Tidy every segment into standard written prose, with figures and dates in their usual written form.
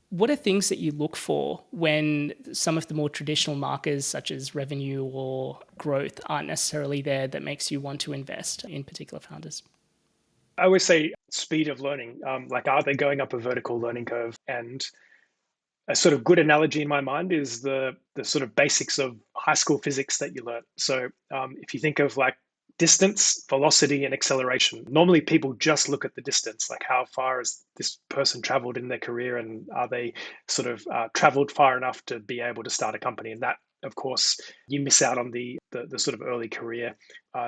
What are things that you look for when some of the more traditional markers, such as revenue or growth, aren't necessarily there that makes you want to invest in particular founders? I always say speed of learning. Are they going up a vertical learning curve? And a sort of good analogy in my mind is the sort of basics of high school physics that you learn. So if you think of like distance, velocity, and acceleration, normally people just look at the distance, like how far has this person traveled in their career, and are they sort of traveled far enough to be able to start a company? And that, of course, you miss out on the sort of early career,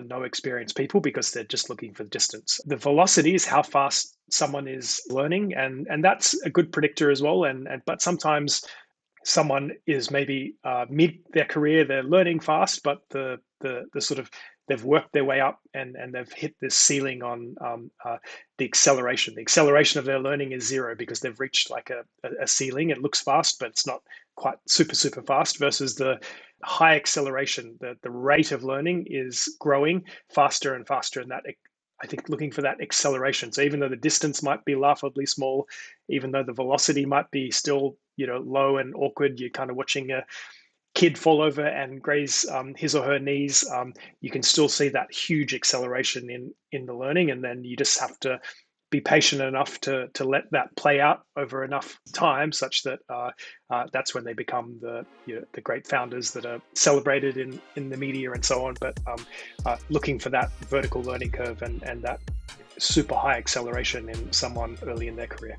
no experience people because they're just looking for the distance. The velocity is how fast someone is learning, and that's a good predictor as well. And but sometimes someone is maybe mid their career, they're learning fast, but the sort of they've worked their way up and they've hit this ceiling on the acceleration. The acceleration of their learning is zero because they've reached like a ceiling. It looks fast, but it's not quite super fast. Versus the high acceleration, the rate of learning is growing faster and faster, and that I think looking for that acceleration. So even though the distance might be laughably small, even though the velocity might be still low and awkward, you're kind of watching a kid fall over and graze his or her knees. You can still see that huge acceleration in the learning, and then you just have to be patient enough to let that play out over enough time, such that that's when they become the great founders that are celebrated in the media and so on. But looking for that vertical learning curve and that super high acceleration in someone early in their career.